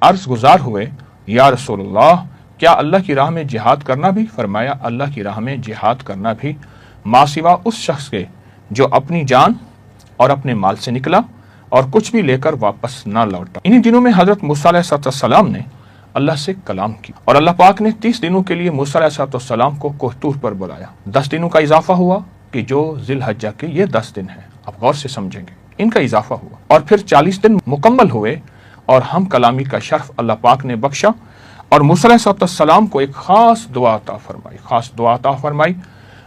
अर्ज गुजार हुए, या रसूलल्लाह, क्या अल्लाह की राह में जिहाद करना भी? फरमाया, अल्लाह की राह में जिहाद करना भी मासिवा उस शख्स के जो अपनी जान और अपने माल से निकला और कुछ भी लेकर वापस ना लौटा। इन्हीं दिनों में हजरत मूसा अलैहिस्सलाम ने अल्लाह से कलाम की और अल्लाह पाक ने 30 दिनों के लिए मूसा अलैहिस्सलाम को कोह तूर पर बुलाया। 10 दिनों का इजाफा हुआ कि जो जिलहज्जा के ये 10 दिन हैं, आप गौर से समझेंगे, इनका इजाफा हुआ और फिर 40 दिन मुकम्मल हुए और हम कलामी का शर्फ अल्लाह पाक ने बख्शा और मूसा अलैहिस्सलाम को एक खास दुआ अता फरमाई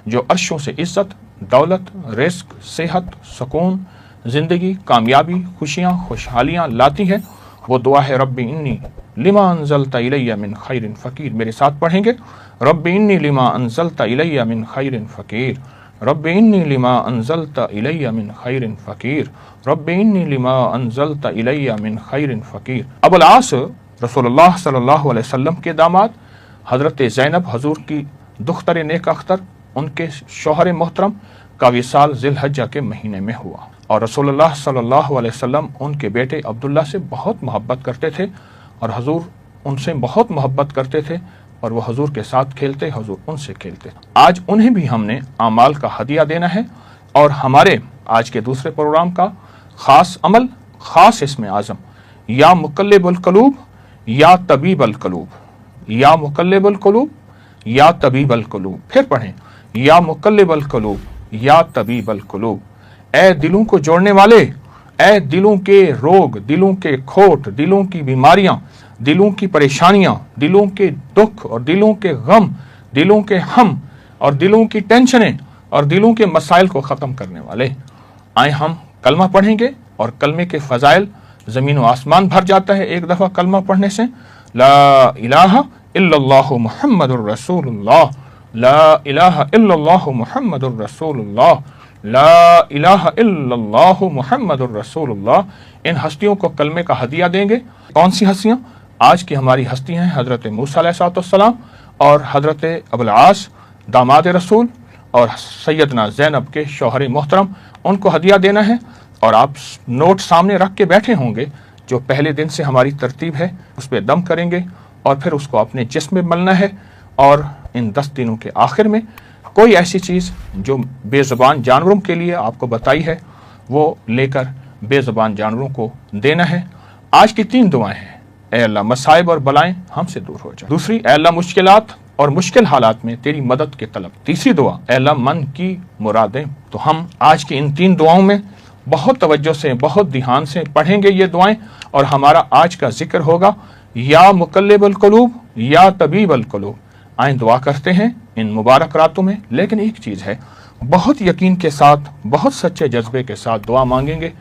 जो अर्शों से इज्जत, दौलत, रिस्क, सेहत, सुकून, जिंदगी, कामयाबी, खुशियाँ, खुशहालियाँ लाती है। वो दुआ है, रब्बी इन्नी लिमा अंज़लता इलैया मिन खैरिन फ़कीर। मेरे साथ पढ़ेंगे, रब्बी इन्नी लिमा अंज़लता इलैया मिन खैरिन फ़कीर, रब्बी इन्नी लिमा अंज़लता इलैया मिन खैरिन फ़कीर, रब्बी इन्नी लिमा अंज़लता इलैया मिन खैरिन फ़कीर। अबुल आस रसूलुल्लाह सल्लल्लाहु अलैहि वसल्लम के दामाद हज़रत ज़ैनब हुज़ूर की दुख्तर नेक अख्तर, उनके शौहर मोहतरम का विसाल जिलहज्जा के महीने में हुआ और रसूलुल्लाह सल्लल्लाहु अलैहि वसल्लम उनके बेटे अब्दुल्ला से बहुत मोहब्बत करते थे और हुज़ूर उनसे बहुत मोहब्बत करते थे और वह हुज़ूर के साथ खेलते, हुज़ूर उनसे खेलते। आज उन्हें भी हमने आमाल का हदिया देना है और हमारे आज के दूसरे प्रोग्राम का खास अमल, खास इसमें आज़म, या मुक़ल्लिबुल क़ुलूब या तबीबुल क़ुलूब, या मुक़ल्लिबुल क़ुलूब या तबीबुल क़ुलूब। फिर पढ़ें, या मुक़ल्लिबुल क़ुलूब या तबीबुल क़ुलूब। ए दिलों को जोड़ने वाले, ए दिलों के रोग, दिलों के खोट, दिलों की बीमारियां, दिलों की परेशानियां, दिलों के दुख और दिलों के गम, दिलों के हम और दिलों की टेंशनें और दिलों के मसाइल को ख़त्म करने वाले, आए हम कलमा पढ़ेंगे और कलमे के फ़ज़ाइल ज़मीन व आसमान भर जाता है एक दफ़ा कलमा पढ़ने से। ला इलाहा इल्लल्लाहु मुहम्मदुर रसूलुल्लाह, ला इलाहा इल्लल्लाहु मुहम्मदुर रसूलुल्लाह, ला इलाहा इल्लल्लाहु मुहम्मदुर रसूलुल्लाह। इन हस्तियों को कलमे का हदिया देंगे। कौन सी हस्तियाँ? आज की हमारी हस्तियाँ हैं हज़रत मूसा अलैहिस्सलाम और हज़रत अबुल आस दामाद रसूल और सैयदना ज़ैनब के शौहर मोहतरम, उनको हदिया देना है। और आप नोट सामने रख के बैठे होंगे, जो पहले दिन से हमारी तरतीब है उस पर दम करेंगे और फिर उसको अपने जिस्म में मलना है और इन 10 दिनों के आखिर में कोई ऐसी चीज़ जो बेज़ुबान जानवरों के लिए आपको बताई है वो लेकर बेज़ुबान जानवरों को देना है। आज की 3 दुआएं हैं। ऐ अल्लाह, मसाइब और बलाएं हमसे दूर हो जाए। दूसरी, ऐ अल्लाह, मुश्किलात और मुश्किल हालात में तेरी मदद की तलब। तीसरी दुआ, ऐ अल्लाह, मन की मुरादें। तो हम आज की इन 3 दुआओं में बहुत तवज्जो से, बहुत ध्यान से पढ़ेंगे ये दुआएं और हमारा आज का जिक्र होगा या मुक़ल्लिबुल क़ुलूब या तबीबुल क़ुलूब। आए दुआ करते हैं इन मुबारक रातों में। लेकिन एक चीज़ है, बहुत यकीन के साथ, बहुत सच्चे जज्बे के साथ दुआ मांगेंगे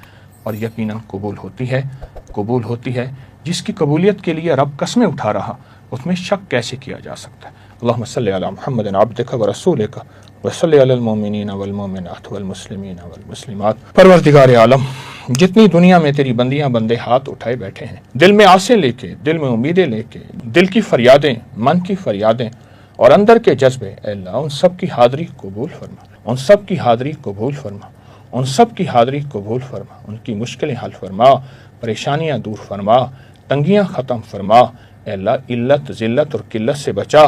और यकीनन कबूल होती है। जिसकी कबूलियत के लिए रब कसमें उठा रहा, उसमें शक कैसे किया जा सकता है। अल्लाहुम्मा सल्लि अला मुहम्मदिन अब्दिका व रसूलिका व सल्लि अलल मोमिनीना वल मोमिनात वल मुस्लिमीना वल मुस्लिमात। परवरदिगार आलम, जितनी दुनिया में तेरी बंदियां बंदे हाथ उठाए बैठे हैं, दिल में आसें लेके, दिल में उम्मीदें लेके, दिल की फरियादें, मन की फरियादें और अंदर के जज्बे, अल्लाह उन सब की हाज़िरी कबूल फरमा, उन सब की हाज़िरी कबूल फरमा, उन सब की हाज़िरी कबूल फरमा, उनकी मुश्किलें हल फरमा, परेशानियां दूर फरमा, तंगियां ख़त्म फरमा। अल्लाह, इल्लत, ज़िल्लत और किल्लत से बचा।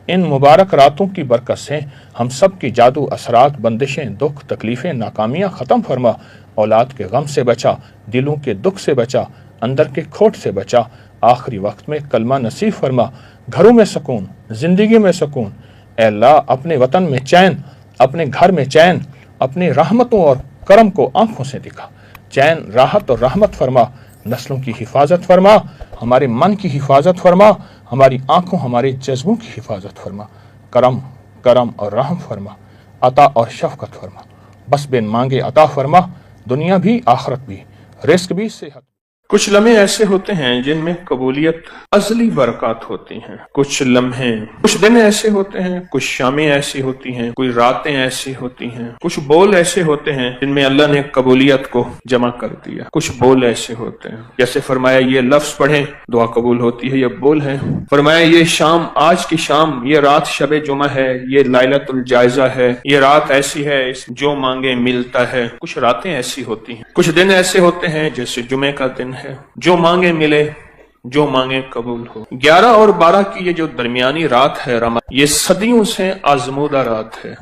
इन मुबारक रातों की बरकत से हम सब की जादू, असरात, बंदिशें, दुख, तकलीफ़ें, नाकामियाँ ख़त्म फरमा। औलाद के गम से बचा, दिलों के दुख से बचा, अंदर के खोट से बचा। आखिरी वक्त में कलमा नसीब फरमा, घरों में सुकून, ज़िंदगी में सुकून। अल्लाह, अपने वतन में चैन, अपने घर में चैन, अपनी रहमतों और करम को आंखों से दिखा। चैन, राहत और रहमत फरमा, नस्लों की हिफाजत फरमा, हमारे मन की हिफाजत फरमा, हमारी आंखों, हमारे जज्बों की हिफाजत फरमा। करम और रहम फरमा, अता और शफकत फरमा। बस बिन मांगे अता फरमा, दुनिया भी आखिरत भी, रिस्क भी, सेहत। कुछ लम्हे ऐसे होते हैं जिनमें कबूलियत अज़ली बरकत होती हैं। कुछ लम्हे, कुछ दिन ऐसे होते हैं, कुछ शामें ऐसी होती हैं, कुछ रातें ऐसी होती हैं, कुछ बोल ऐसे होते हैं जिनमें अल्लाह ने कबूलियत को जमा कर दिया। कुछ बोल ऐसे होते हैं, जैसे फरमाया ये लफ्ज पढ़ें दुआ कबूल होती है, ये बोल है। फरमाया ये शाम, आज की शाम, ये रात शबे जुमा है, ये लाइलतुल जायजा है, ये रात ऐसी है जो मांगे मिलता है। कुछ रातें ऐसी होती हैं, कुछ दिन ऐसे होते हैं जैसे जुमे का दिन है, जो मांगे मिले, जो मांगे कबूल हो। 11 और 12 की ये जो दरमियानी रात है ये सदियों से आजमूदा रात है,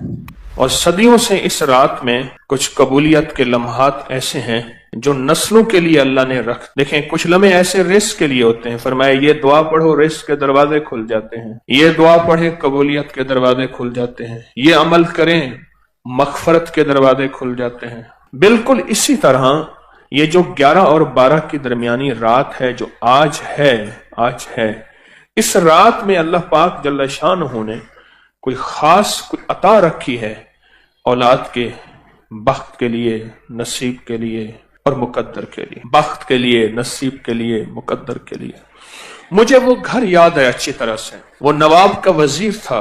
और सदियों से इस रात में कुछ कबूलियत के लम्हात ऐसे हैं जो नस्लों के लिए अल्लाह ने रख। देखें, कुछ लम्हे ऐसे रिस्क के लिए होते हैं, फरमाया ये दुआ पढ़ो रिस्क के दरवाजे खुल जाते हैं, ये दुआ पढ़े कबूलियत के दरवाजे खुल जाते हैं, ये अमल करें मगफरत के दरवाजे खुल जाते हैं। बिल्कुल इसी तरह ये जो 11 और 12 की दरमियानी रात है जो आज है, इस रात में अल्लाह पाक जल्ल शानहू ने कोई खास कोई अता रखी है औलाद के बख्त के लिए, नसीब के लिए और मुकद्दर के लिए। बख्त के लिए, नसीब के लिए, मुकद्दर के लिए। मुझे वो घर याद है अच्छी तरह से। वो नवाब का वजीर था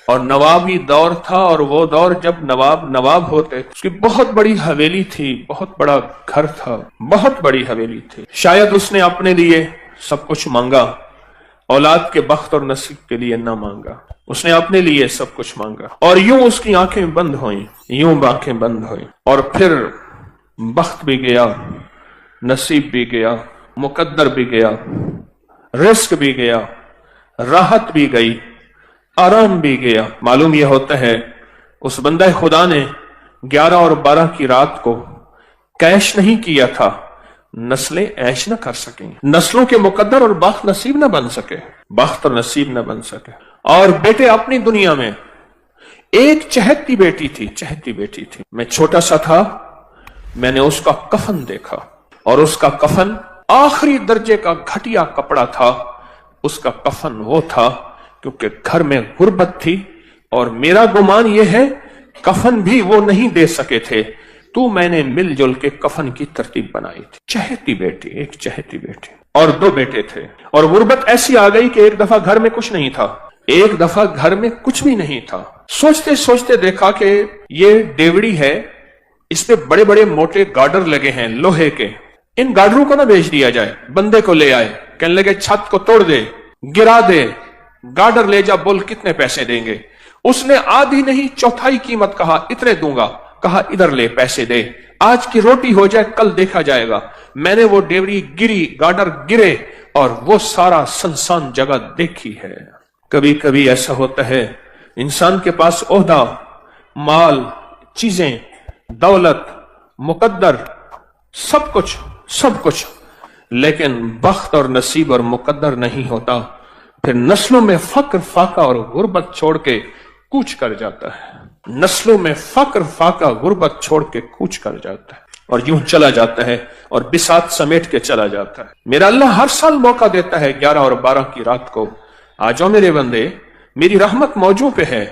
और नवाबी दौर था, और वो दौर जब नवाब होते, उसकी बहुत बड़ी हवेली थी, बहुत बड़ा घर था, बहुत बड़ी हवेली थी। शायद उसने अपने लिए सब कुछ मांगा, औलाद के बख्त और नसीब के लिए ना मांगा, उसने अपने लिए सब कुछ मांगा। और यूं उसकी आंखें बंद हुई, यूं आंखें बंद हुई, और फिर बख्त भी गया, नसीब भी गया, मुकद्दर भी गया, रिस्क भी गया, राहत भी गई, आराम भी गया। मालूम यह होता है उस बंदा खुदा ने 11 और 12 की रात को कैश नहीं किया था, नस्लें ऐश न कर सकें, नस्लों के मुकद्दर और बख्त नसीब न बन सके, बख्त और नसीब न बन सके। और बेटे, अपनी दुनिया में एक चहती बेटी थी। मैं छोटा सा था, मैंने उसका कफन देखा, और उसका कफन आखिरी दर्जे का घटिया कपड़ा था। उसका कफन वो था क्योंकि घर में गुर्बत थी, और मेरा गुमान यह है कफन भी वो नहीं दे सके थे, तो मैंने मिलजुल के कफन की तरतीब बनाई थी। चहती बेटी, एक चहती बेटी, और 2 बेटे थे। और गुर्बत ऐसी आ गई कि एक दफा घर में कुछ नहीं था, एक दफा घर में कुछ भी नहीं था। सोचते सोचते देखा कि ये डेवड़ी है, इस पे बड़े बड़े मोटे गार्डर लगे हैं लोहे के, इन गार्डरों को ना बेच दिया जाए। बंदे को ले आए, कहने लगे छत को तोड़ दे, गिरा दे, गार्डर ले जा, बोल कितने पैसे देंगे। उसने आधी नहीं चौथाई कीमत कहा, इतने दूंगा। कहा इधर ले, पैसे दे, आज की रोटी हो जाए, कल देखा जाएगा। मैंने वो डेवरी गिरी, गार्डर गिरे, और वो सारा सुनसान जगह देखी है। कभी कभी ऐसा होता है इंसान के पास ओहदा, माल, चीजें, दौलत, मुकद्दर, सब कुछ, लेकिन बख्त और नसीब और मुकद्दर नहीं होता। फिर नस्लों में फक्र, फाका और गुर्बत छोड़ के कूच कर जाता है। नस्लों में फक्र, फाका, गुर्बत छोड़ के कूच कर जाता है, और यूं चला जाता है, और बिसात समेट के चला जाता है। मेरा अल्लाह हर साल मौका देता है 11 और 12 की रात को, आ जाओ मेरे बंदे, मेरी रहमत मौजू पे है,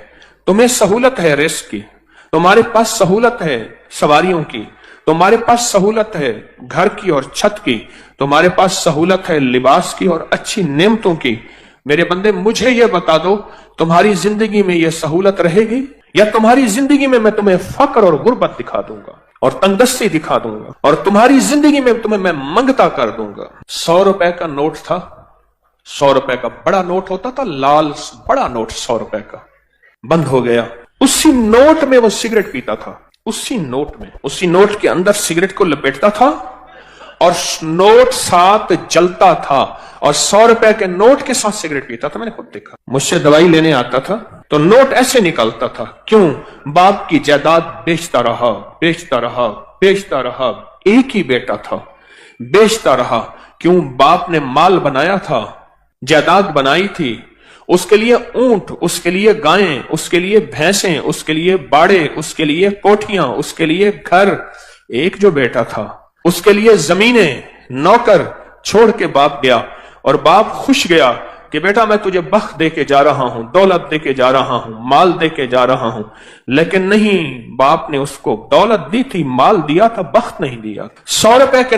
तुम्हें सहूलत है रिस्क की, तुम्हारे पास सहूलत है सवारियों की, तुम्हारे पास सहूलत है घर की और छत की, तुम्हारे पास सहूलत है लिबास की और अच्छी नेमतों की। मेरे बंदे, मुझे यह बता दो, तुम्हारी जिंदगी में यह सहूलत रहेगी, या तुम्हारी जिंदगी में मैं तुम्हें फक्र और गुर्बत दिखा दूंगा और तंगदस्ती दिखा दूंगा, और तुम्हारी जिंदगी में तुम्हें मैं मंगता कर दूंगा। 100 रुपए का नोट था, 100 रुपए का बड़ा नोट होता था, लाल बड़ा नोट 100 रुपए का, बंद हो गया। उसी नोट में वो सिगरेट पीता था, उसी नोट के अंदर सिगरेट को लपेटता था, और नोट साथ जलता था, और 100 रुपए के नोट के साथ सिगरेट पीता था। मैंने खुद देखा। मुझसे दवाई लेने आता था तो नोट ऐसे निकलता था। क्यों? बाप की जायदाद बेचता रहा, एक ही बेटा था, बेचता रहा। क्यों? बाप ने माल बनाया था, जायदाद बनाई थी, उसके लिए ऊंट, उसके लिए गायें, उसके लिए भैंसें, उसके लिए बाड़े, उसके लिए कोठियां, उसके लिए घर। एक जो बेटा था उसके लिए जमीनें, नौकर छोड़ के बाप गया, और बाप खुश गया कि बेटा मैं तुझे बख्त दे के जा रहा हूं, दौलत दे के जा रहा हूं, माल दे के जा रहा हूं। लेकिन नहीं, बाप ने उसको दौलत दी थी, माल दिया था, बख्त नहीं दिया। 100 रुपए के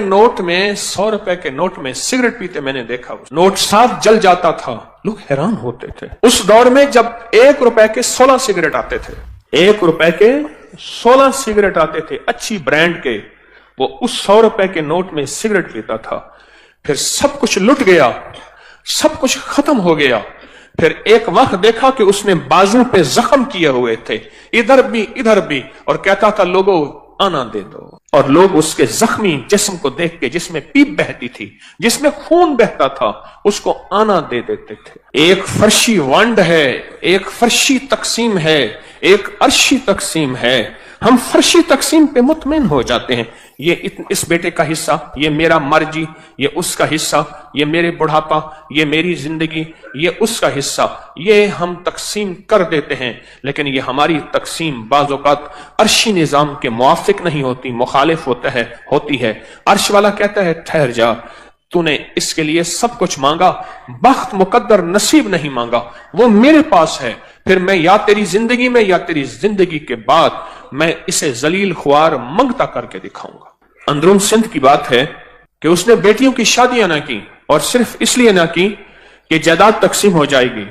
नोट में सिगरेट पीते मैंने देखा। नोट साथ जल जाता था, लोग हैरान होते थे। उस दौर में जब 1 रुपए के 16 सिगरेट आते थे, 1 रुपए के 16 सिगरेट आते थे अच्छी ब्रांड के, वो उस 100 रुपए के नोट में सिगरेट पीता था। फिर सब कुछ लुट गया, सब कुछ खत्म हो गया। फिर एक वक्त देखा कि उसने बाजू पे जख्म किए हुए थे, इधर भी, और कहता था लोगों आना दे दो। और लोग उसके जख्मी जिस्म को देख के, जिसमें पीप बहती थी, जिसमें खून बहता था, उसको आना दे देते थे। एक फर्शी वंड है, एक फर्शी तकसीम है, एक अर्शी तकसीम है। हम फर्शी तकसीम पे मुतमईन हो जाते हैं, ये इस बेटे का हिस्सा, ये मेरा मर्जी, ये उसका हिस्सा, ये मेरे बुढ़ापा, ये मेरी जिंदगी, ये उसका हिस्सा, ये हम तकसीम कर देते हैं। लेकिन ये हमारी तकसीम बाज़ औक़ात अर्शी निज़ाम के मुआफ़िक नहीं होती, मुखालिफ होती है। अर्श वाला कहता है ठहर जा, तूने इसके लिए सब कुछ मांगा, बख्त मुकद्दर नसीब नहीं मांगा, वो मेरे पास है। फिर मैं या तेरी जिंदगी में या तेरी जिंदगी के बाद मैं इसे जलील ख्वार मंगता करके दिखाऊंगा। अंदरून सिंध की बात है कि उसने बेटियों की शादियां ना की, और सिर्फ इसलिए ना की कि जायदाद तकसीम हो जाएगी,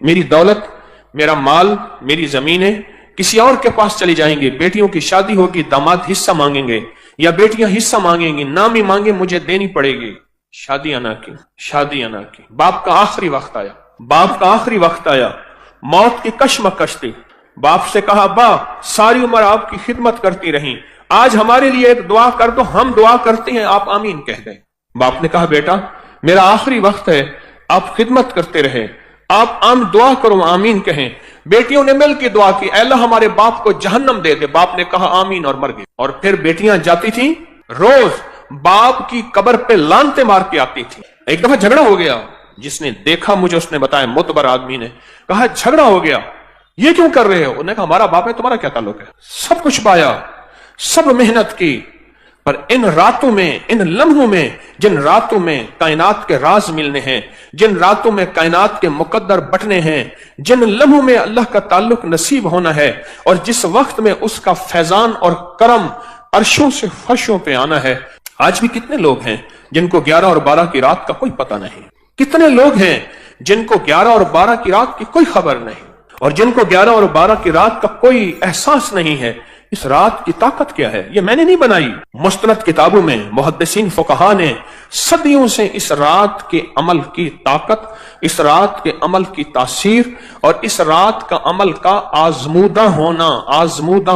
मेरी दौलत, मेरा माल, मेरी जमीनें किसी और के पास चली जाएंगी, बेटियों की शादी होगी, दामाद हिस्सा मांगेंगे या बेटियां हिस्सा मांगेंगी, नाम ही मांगे मुझे देनी पड़ेगी। शादियां ना की। बाप का आखिरी वक्त आया, मौत की कशमकश थी। बाप से कहा, बाप सारी उम्र आपकी खिदमत करती रही, आज हमारे लिए एक दुआ कर दो, हम दुआ करते हैं, आप आमीन कह दें। बाप ने कहा, बेटा मेरा आखिरी वक्त है, आप खिदमत करते रहे, आप दुआ करो, आमीन कहें। बेटियों ने मिलकर दुआ की, अल्लाह हमारे बाप को जहन्नम दे दे। बाप ने कहा आमीन और मर गए। और फिर बेटियां जाती थी, रोज बाप की कब्र पे लानते मार के आती थी। एक दफा झगड़ा हो गया, जिसने देखा मुझे उसने बताया, मुतबर आदमी ने कहा झगड़ा हो गया, ये क्यों कर रहे हो? उन्होंने कहा हमारा बाप है, तुम्हारा क्या ताल्लुक है? सब कुछ पाया, सब मेहनत की, पर इन रातों में, इन लम्हों में, जिन रातों में कायनात के राज मिलने हैं, जिन रातों में कायनात के मुकद्दर बटने हैं, जिन लम्हों में अल्लाह का ताल्लुक नसीब होना है, और जिस वक्त में उसका फैजान और करम अर्शों से फर्शों पे आना है। आज भी कितने लोग हैं जिनको 11 और 12 की रात का कोई पता नहीं, कितने लोग हैं जिनको 11 और 12 की रात की कोई खबर नहीं, और जिनको 11 और 12 की रात का कोई एहसास नहीं है। इस रात की ताकत क्या है? ये मैंने नहीं बनाई, मुस्तनद किताबों में मुहद्दिसीन फुक़हा ने सदियों से इस रात के अमल की ताकत, इस रात के अमल की तासीर और इस रात का अमल का आजमूदा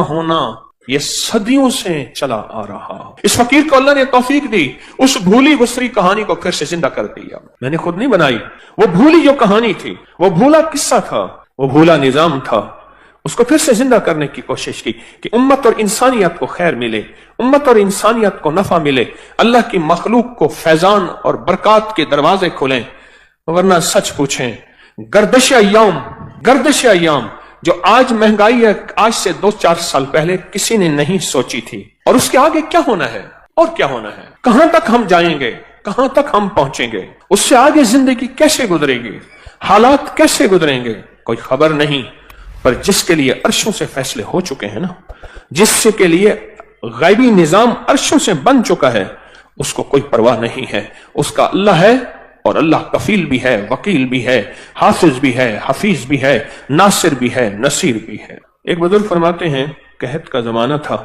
होना ये सदियों से चला आ रहा। इस फकीर को अल्लाह ने तौफीक दी, उस भूली गुजरी कहानी को फिर से जिंदा कर दिया। मैंने खुद नहीं बनाई, वो भूली जो कहानी थी, वो भूला किस्सा था, वो भूला निजाम था, उसको फिर से जिंदा करने की कोशिश की कि उम्मत और इंसानियत को खैर मिले, उम्मत और इंसानियत को नफा मिले, अल्लाह की मखलूक को फैजान और बरकत के दरवाजे खुलें। वरना सच पूछें, गर्दिश अय्याम जो आज महंगाई है, आज से 2-4 साल पहले किसी ने नहीं सोची थी। और उसके आगे क्या होना है, और क्या होना है, कहां तक हम जाएंगे, कहां तक हम पहुंचेंगे, उससे आगे जिंदगी कैसे गुजरेगी, हालात कैसे गुजरेंगे, कोई खबर नहीं। पर जिसके लिए अर्शों से फैसले हो चुके हैं ना, जिसके लिए गैबी निजाम अर्शों से बन चुका है, उसको कोई परवाह नहीं है। उसका अल्लाह है, और अल्लाह कफील भी है, वकील भी है, हाफिज भी है, हफीज भी है, नासिर भी है, नसीर भी है। एक बुजुर्ग फरमाते हैं, कहत का जमाना था,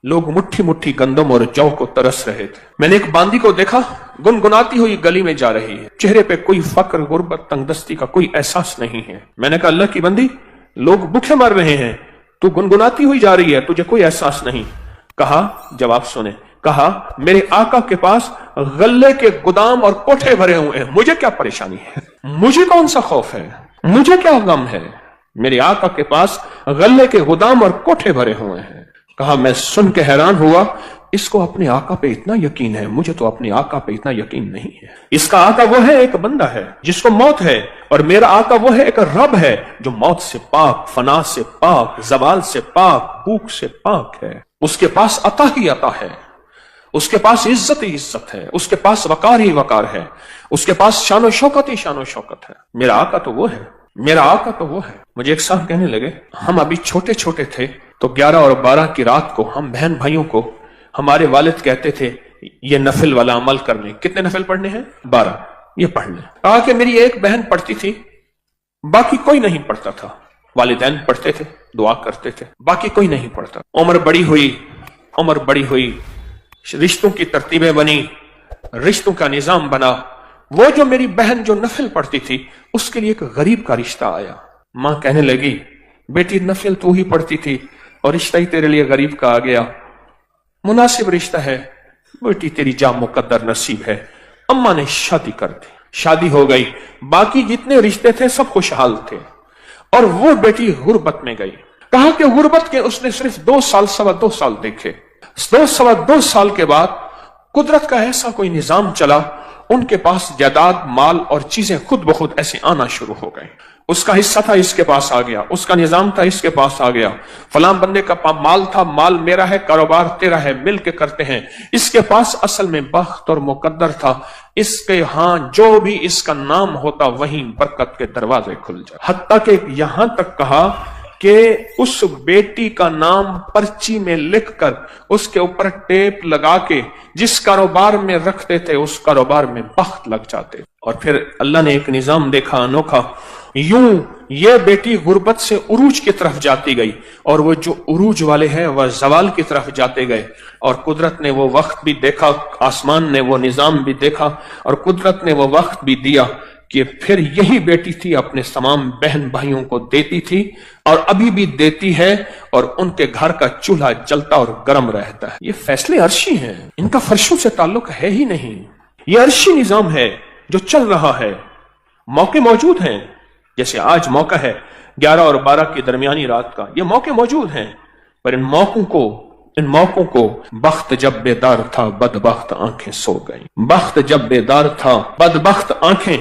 लोग मुट्ठी मुट्ठी गंदम और जौ को तरस रहे थे। मैंने एक बांदी को देखा, गुनगुनाती हुई गली में जा रही है, चेहरे पे कोई फक्र, गुर्बत, तंगदस्ती का कोई एहसास नहीं है। मैंने कहा अल्लाह की बंदी, लोग भूखे मर रहे हैं, तू गुनगुनाती हुई जा रही है, तुझे कोई एहसास नहीं। कहा, जवाब सुने, कहा मेरे आका के पास गल्ले के गोदाम और कोठे भरे हुए हैं, मुझे क्या परेशानी है, मुझे कौन सा खौफ है, मुझे क्या गम है, मेरे आका के पास गल्ले के गोदाम और कोठे भरे हुए हैं। कहा मैं सुन के हैरान हुआ, इसको अपने आका पे इतना यकीन है, मुझे तो अपने आका पे इतना यकीन नहीं है। इसका आका वो है, एक बंदा है जिसको मौत है, और मेरा आका वो है, एक रब है जो मौत से पाक, फना से पाक, जवाल से पाक, भूख से पाक है। उसके पास अता ही अता है, उसके पास इज्जत ही इज्जत है, उसके पास वकार ही वकार है, उसके पास शानो शौकत ही शानो शौकत है। मेरा आका तो वो है, मेरा आका तो वो है। मुझे एक साहब कहने लगे, हम अभी छोटे छोटे थे तो 11 और 12 की रात को हम बहन भाइयों को हमारे वालिद कहते थे ये नफिल वाला अमल करने। कितने नफिल पढ़ने हैं? 12, ये पढ़ने। कहा कि मेरी एक बहन पढ़ती थी, बाकी कोई नहीं पढ़ता था। वालिदैन पढ़ते थे, दुआ करते थे, बाकी कोई नहीं पढ़ता। उम्र बड़ी हुई, रिश्तों की तरतीबें बनी, रिश्तों का निजाम बना। वो जो मेरी बहन जो नफिल पढ़ती थी, उसके लिए एक गरीब का रिश्ता आया। मां कहने लगी, बेटी नफिल तू ही पढ़ती थी और रिश्ता ही तेरे लिए गरीब का आ गया। मुनासिब रिश्ता है, बेटी तेरी जा मुकद्दर नसीब है। अम्मा ने शादी कर दी, शादी हो गई, बाकी जितने रिश्ते थे सब खुशहाल थे, और वो बेटी गुर्बत में गई। कहा कि गुर्बत के उसने सिर्फ 2 साल, 2.25 साल देखे। 2 साल के बाद कुदरत का ऐसा कोई निजाम चला, उनके पास जायदाद, माल और चीजें खुद ब खुद ऐसे आना शुरू हो गए। उसका हिस्सा था, इसके पास आ गया, उसका निजाम था, इसके पास आ गया। फलां बंदे का माल था, माल मेरा है, कारोबार तेरा है, मिल के करते हैं। इसके पास असल में बख्त और मुकद्दर था, इसके यहां जो भी इसका नाम होता वहीं बरकत के दरवाजे खुल जाते। हत्ता के यहां तक कहा कि उस बेटी का नाम पर्ची में लिखकर उसके ऊपर टेप लगा के जिस कारोबार में रखते थे उस कारोबार में बख्त लग जाते। और फिर अल्लाह ने एक निजाम देखा अनोखा, यूं ये बेटी गुर्बत से उरूज की तरफ जाती गई, और वो जो उरूज वाले हैं वह जवाल की तरफ जाते गए। और कुदरत ने वो वक्त भी देखा, आसमान ने वो निजाम भी देखा, और कुदरत ने वो वक्त भी दिया कि फिर यही बेटी थी अपने तमाम बहन भाइयों को देती थी, और अभी भी देती है, और उनके घर का चूल्हा जलता और गर्म रहता है। ये फैसले अर्शी हैं, इनका फर्शों से ताल्लुक है ही नहीं। ये अर्शी निजाम है जो चल रहा है। मौके मौजूद हैं, जैसे आज मौका है 11 और 12 की दरमियानी रात का, ये मौके मौजूद हैं, पर इन मौकों को बख्त जब बेदार था बदबख्त आंखें सो गई। बख्त जब बेदार था बदबख्त आंखें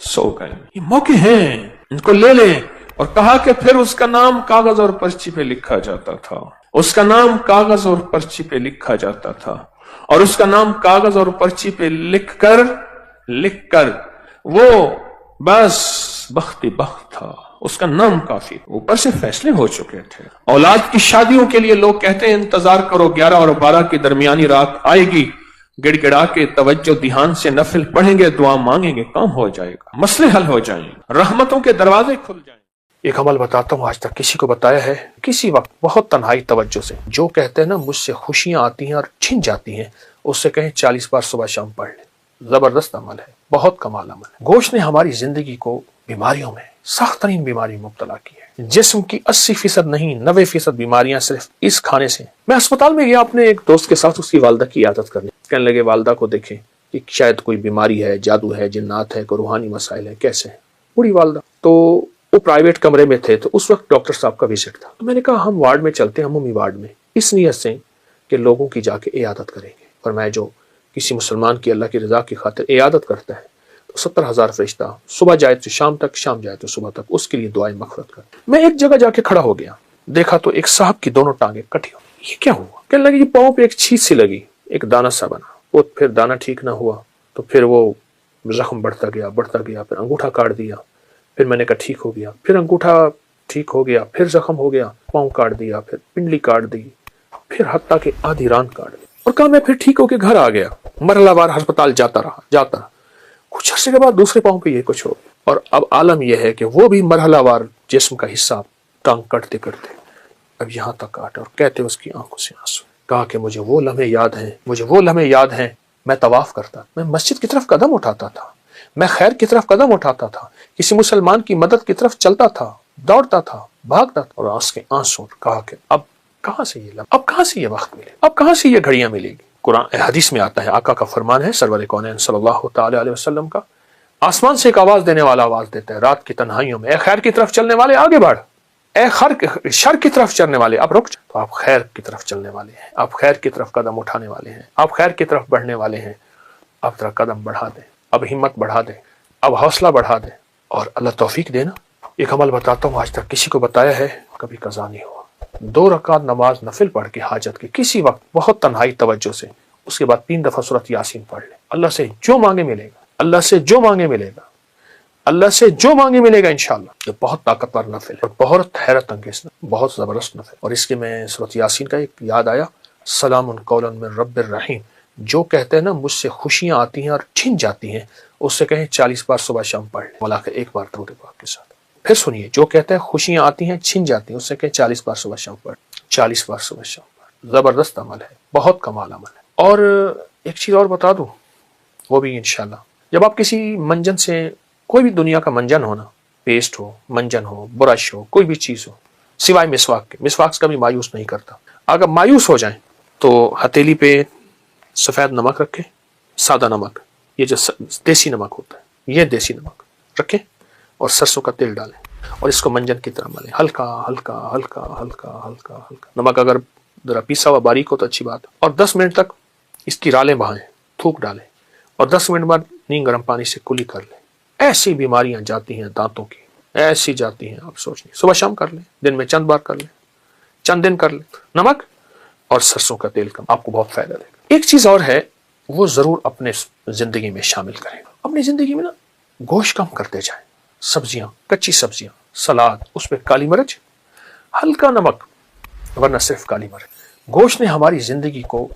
सो गए। ये मौके हैं, इनको ले लें। और कहा कि फिर उसका नाम कागज और पर्ची पे लिखा जाता था, उसका नाम कागज और पर्ची पे लिखा जाता था, और उसका नाम कागज और पर्ची पे लिखकर वो बस बख्ती बख्त था, उसका नाम काफी। ऊपर से फैसले हो चुके थे। औलाद की शादियों के लिए लोग कहते हैं इंतजार करो, 11 और 12 की दरमियानी रात आएगी, गिड़गिड़ा के तवज्जो ध्यान से नफिल पढ़ेंगे, दुआ मांगेंगे, काम हो जाएगा, मसले हल हो जाएंगे, रहमतों के दरवाजे खुल जाएंगे। एक अमल बताता हूँ, आज तक किसी को बताया है, किसी वक्त बहुत तन्हाई तवज्जो से। जो कहते हैं ना मुझसे खुशियां आती हैं और छिन जाती हैं, उससे कहें 40 बार सुबह शाम पढ़ लें। जबरदस्त अमल है, बहुत कमाल अमल है। गोश्त ने हमारी जिंदगी को बीमारियों में, सख्त तरीन बीमारी मुब्तला की है। जिस्म की 80% नहीं 90% बीमारियां सिर्फ इस खाने से। मैं अस्पताल में गया अपने एक दोस्त के साथ, उसकी वालदा की इयादत करने। कहने लगे वालदा को देखें कि शायद कोई बीमारी है, जादू है, जिन्नात है, कोई रूहानी मसाइल है, कैसे है बूढ़ी वालदा। तो वो प्राइवेट कमरे में थे, तो उस वक्त डॉक्टर साहब का विजिट था। तो मैंने कहा हम वार्ड में चलते हैं, अमूमी वार्ड में, इस नीयत से कि लोगों की जाके इयादत करेंगे। और मैं जो किसी मुसलमान की अल्लाह की रजा की खातिर इयादत करता है तो 70,000 फरिश्ता सुबह जाए तो शाम तक, शाम जाए तो सुबह तक, उसके लिए दुआएं मग़फ़िरत कर। मैं एक जगह जाके खड़ा हो गया, देखा तो एक साहब की दोनों टांगे कटी हो। ये क्या हुआ? कहने लगे पाँव पे एक छींच सी लगी, एक दाना सा बना, वो फिर दाना ठीक ना हुआ तो फिर वो जख्म बढ़ता गया, फिर अंगूठा काट दिया, फिर मैंने कहा ठीक हो गया, फिर अंगूठा ठीक हो गया, फिर जख्म हो गया, पाँव काट दिया, फिर पिंडली काट दी, फिर हत्ता के आधी रान काट दी। और कहा मैं फिर ठीक होके घर आ गया। मरहलावार अस्पताल जाता रहा। कुछ अर्से के बाद दूसरे पाँव पे ये कुछ हो। और अब आलम यह है कि वो भी मरहलावार जिस्म का हिस्सा टांग कटते करते अब यहाँ तक काटा, और कहते उसकी आंखों से आंसू। कहा कि मुझे वो लम्हे याद हैं, मैं तवाफ करता, मैं मस्जिद की तरफ कदम उठाता था, मैं खैर की तरफ कदम उठाता था, किसी मुसलमान की मदद की तरफ चलता था, दौड़ता था, भागता था, और आंख के आंसू। कहा कि अब कहां से ये वक्त मिले, अब कहां से ये घड़ियां मिलेगी। कुरान हदीस में आता है, आका का फरमान है सरवर कौनैन सल्लल्लाहु ताला अलैहि वसल्लम का, आसमान से एक आवाज देने वाला आवाज देता है रात की तन्हाइयों में, ए खैर की तरफ चलने वाले आगे बढ़, ए शर की तरफ चलने वाले अब रुक। तो आप खैर की तरफ चलने वाले हैं, आप खैर की तरफ कदम उठाने वाले हैं, आप खैर की तरफ बढ़ने वाले हैं। अब जरा कदम बढ़ा दें, अब हिम्मत बढ़ा दें, अब हौसला बढ़ा दें, और अल्लाह तौफीक देना। एक अमल बताता हूँ, आज तक किसी को बताया है, कभी कज़ा नहीं हुआ। 2 रकात नमाज नफिल पढ़ के हाजत की किसी वक्त बहुत तन्हाई तवज्जो से, उसके बाद 3 दफा सूरत यासीन पढ़ ले। अल्लाह से जो मांगे मिलेगा, अल्लाह से जो मांगे मिलेगा, अल्लाह से जो मांगे मिलेगा इंशाअल्लाह। ये बहुत ताकतवर नफिल है और बहुत हैरत अंगेज, बहुत जबरदस्त नफिल। और इसके में सूरत यासीन का एक याद आया, सलामुन कौलन मिन रब्बिर रहीम। जो कहते हैं ना मुझसे खुशियां आती हैं और छिन जाती हैं, उससे कहें 40 बार सुबह शाम पढ़ ले, मौला के एक बार दरूद पाक के साथ। फिर सुनिए, जो कहते हैं खुशियां आती हैं छिन जाती हैं, उससे कहें 40 बार सुबह शाम पढ़, 40 बार सुबह शाम पढ़। जबरदस्त अमल है, बहुत कमाल अमल है। और एक चीज और बता दूं, वो भी इंशाल्लाह, जब आप किसी मंजन से, कोई भी दुनिया का मंजन हो ना, पेस्ट हो, मंजन हो, ब्रश हो, कोई भी चीज हो, सिवाय मिसवाक के, मिसवाक कभी मायूस नहीं करता। अगर मायूस हो जाए تو ہتھیلی پہ سفید نمک رکھیں، سادہ نمک، یہ جو دیسی نمک ہوتا ہے یہ دیسی نمک رکھیں، اور سرسوں کا تیل ڈالیں اور اس کو منجن کی طرح ملیں، ہلکا ہلکا ہلکا ہلکا ہلکا ہلکا۔ نمک اگر ذرا پیسا ہوا باریک ہو تو اچھی بات، اور 10 منٹ تک اس کی رالیں بہائیں، تھوک ڈالیں، اور 10 منٹ بعد نیم گرم پانی سے کلی کر لیں۔ ایسی بیماریاں جاتی ہیں دانتوں کی، ایسی جاتی ہیں آپ سوچ نہیں، صبح شام کر لیں، دن میں چند بار کر لیں، چند دن کر لیں، نمک اور سرسوں کا تیل کم، آپ کو بہت فائدہ دے گا۔ ایک چیز اور ہے، وہ ضرور اپنے زندگی میں شامل کریں، اپنی زندگی میں نا گوشت کم کرتے جائیں، سبزیاں، کچی سبزیاں، سلاد، اس میں کالی مرچ، ہلکا نمک، ورنہ صرف کالی مرچ۔ گوشت نے ہماری زندگی کو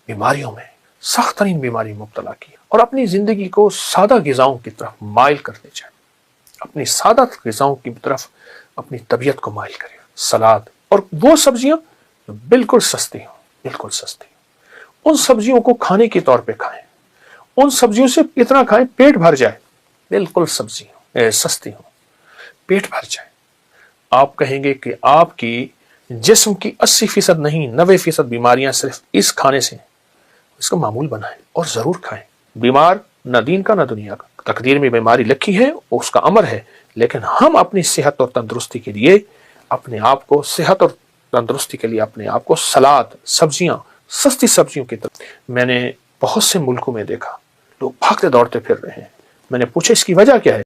بیماریوں میں، سخت ترین بیماری میں مبتلا کیا، اور اپنی زندگی کو سادہ غذاؤں کی طرف مائل کرتے جائیں، اپنی سادہ غذاؤں کی طرف اپنی طبیعت کو مائل کریں۔ سلاد اور وہ سبزیاں بالکل سستی ہوں، بالکل سستی ہوں، ان سبزیوں کو کھانے کے طور پہ کھائیں، ان سبزیوں سے اتنا کھائیں پیٹ بھر جائے، بالکل سبزی سستی ہوں، پیٹ بھر جائے۔ آپ کہیں گے کہ آپ کی جسم کی 80% نہیں 90% بیماریاں صرف اس کھانے سے، اس کا معمول بنائیں اور ضرور کھائیں۔ بیمار نہ دین کا نہ دنیا کا، تقدیر میں بیماری لکھی ہے، اس کا امر ہے، لیکن ہم اپنی صحت اور تندرستی کے لیے اپنے آپ کو، صحت اور تندرستی کے لیے اپنے آپ کو سلاد، سبزیاں، سستی سبزیوں کی طرف۔ میں نے بہت سے ملکوں میں دیکھا لوگ بھاگتے دوڑتے پھر رہے ہیں، میں نے پوچھا اس کی وجہ کیا ہے؟